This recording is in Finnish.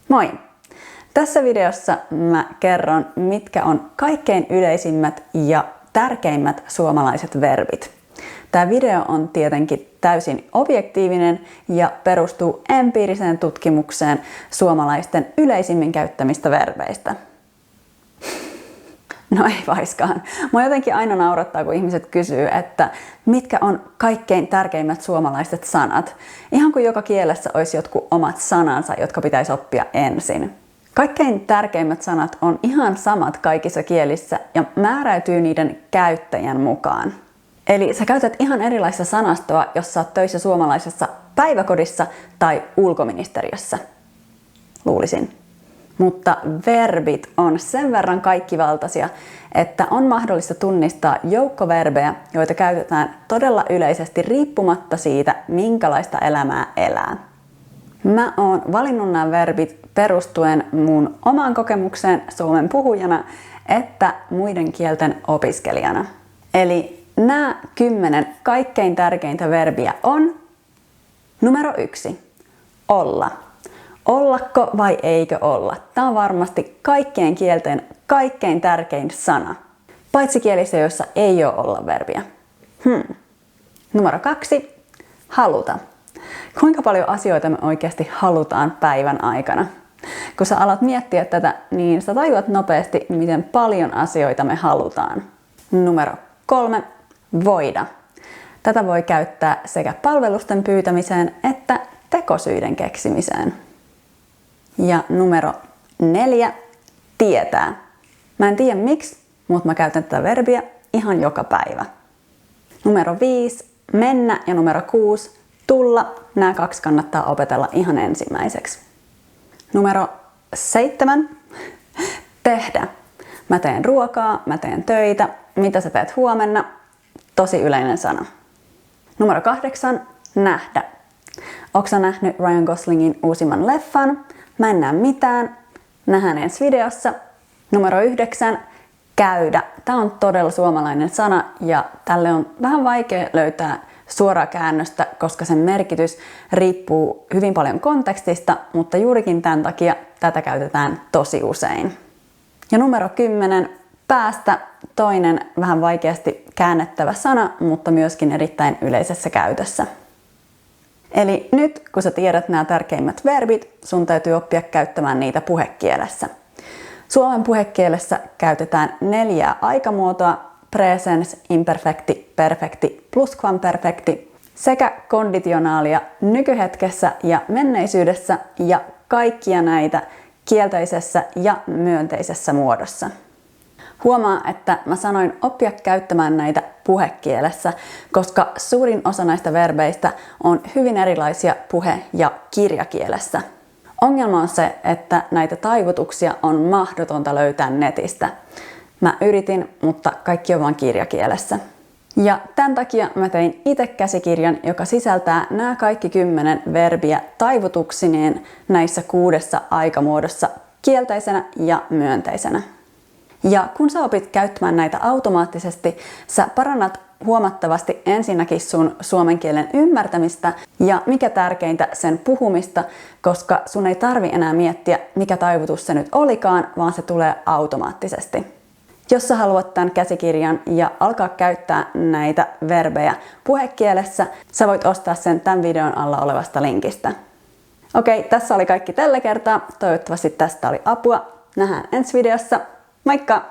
Moi! Tässä videossa mä kerron, mitkä on kaikkein yleisimmät ja tärkeimmät suomalaiset verbit. Tämä video on tietenkin täysin objektiivinen ja perustuu empiiriseen tutkimukseen suomalaisten yleisimmin käyttämistä verbeistä. No ei vaiskaan. Mua jotenkin aina naurattaa, kun ihmiset kysyy, että mitkä on kaikkein tärkeimmät suomalaiset sanat. Ihan kuin joka kielessä olisi jotkut omat sanansa, jotka pitäisi oppia ensin. Kaikkein tärkeimmät sanat on ihan samat kaikissa kielissä ja määräytyy niiden käyttäjän mukaan. Eli sä käytät ihan erilaista sanastoa, jos sä oot töissä suomalaisessa päiväkodissa tai ulkoministeriössä. Luulisin. Mutta verbit on sen verran kaikkivaltaisia, että on mahdollista tunnistaa joukko verbejä, joita käytetään todella yleisesti riippumatta siitä, minkälaista elämää elää. Mä oon valinnut nämä verbit perustuen mun omaan kokemukseen suomen puhujana että muiden kielten opiskelijana. Eli nämä 10 kaikkein tärkeintä verbiä on numero 1. Olla. Ollako vai eikö olla? Tämä on varmasti kaikkien kielten kaikkein tärkein sana. Paitsi kielissä, joissa ei ole olla-verbiä. Numero 2. Haluta. Kuinka paljon asioita me oikeasti halutaan päivän aikana? Kun sä alat miettiä tätä, niin sä tajuat nopeasti, miten paljon asioita me halutaan. Numero 3. Voida. Tätä voi käyttää sekä palvelusten pyytämiseen että tekosyiden keksimiseen. Ja numero 4. Tietää. Mä en tiedä miksi, mutta mä käytän tätä verbiä ihan joka päivä. Numero 5. Mennä ja numero 6. Tulla. Nämä 2 kannattaa opetella ihan ensimmäiseksi. Numero 7. Tehdä. Mä teen ruokaa, mä teen töitä. Mitä sä teet huomenna? Tosi yleinen sana. Numero 8. Nähdä. Ootko sä nähnyt Ryan Goslingin uusimman leffan? Mä en näe mitään. Nähdään ensi videossa. Numero 9. Käydä. Tää on todella suomalainen sana ja tälle on vähän vaikea löytää suoraa käännöstä, koska sen merkitys riippuu hyvin paljon kontekstista, mutta juurikin tämän takia tätä käytetään tosi usein. Ja numero 10. Päästä. Toinen vähän vaikeasti käännettävä sana, mutta myöskin erittäin yleisessä käytössä. Eli nyt, kun sä tiedät nämä tärkeimmät verbit, sun täytyy oppia käyttämään niitä puhekielessä. Suomen puhekielessä käytetään 4 aikamuotoa: presens, imperfekti, perfekti, plusquamperfekti sekä konditionaalia nykyhetkessä ja menneisyydessä ja kaikkia näitä kielteisessä ja myönteisessä muodossa. Huomaa, että mä sanoin oppia käyttämään näitä puhekielessä, koska suurin osa näistä verbeistä on hyvin erilaisia puhe- ja kirjakielessä. Ongelma on se, että näitä taivutuksia on mahdotonta löytää netistä. Mä yritin, mutta kaikki on vain kirjakielessä. Ja tämän takia mä tein itse käsikirjan, joka sisältää nämä kaikki 10 verbiä taivutuksineen näissä 6 aikamuodossa kielteisenä ja myönteisenä. Ja kun sä opit käyttämään näitä automaattisesti, sä parannat huomattavasti ensinnäkin sun suomen kielen ymmärtämistä ja mikä tärkeintä sen puhumista, koska sun ei tarvi enää miettiä mikä taivutus se nyt olikaan, vaan se tulee automaattisesti. Jos sä haluat tämän käsikirjan ja alkaa käyttää näitä verbejä puhekielessä, sä voit ostaa sen tämän videon alla olevasta linkistä. Okei, tässä oli kaikki tällä kertaa. Toivottavasti tästä oli apua. Nähdään ensi videossa. Moikka!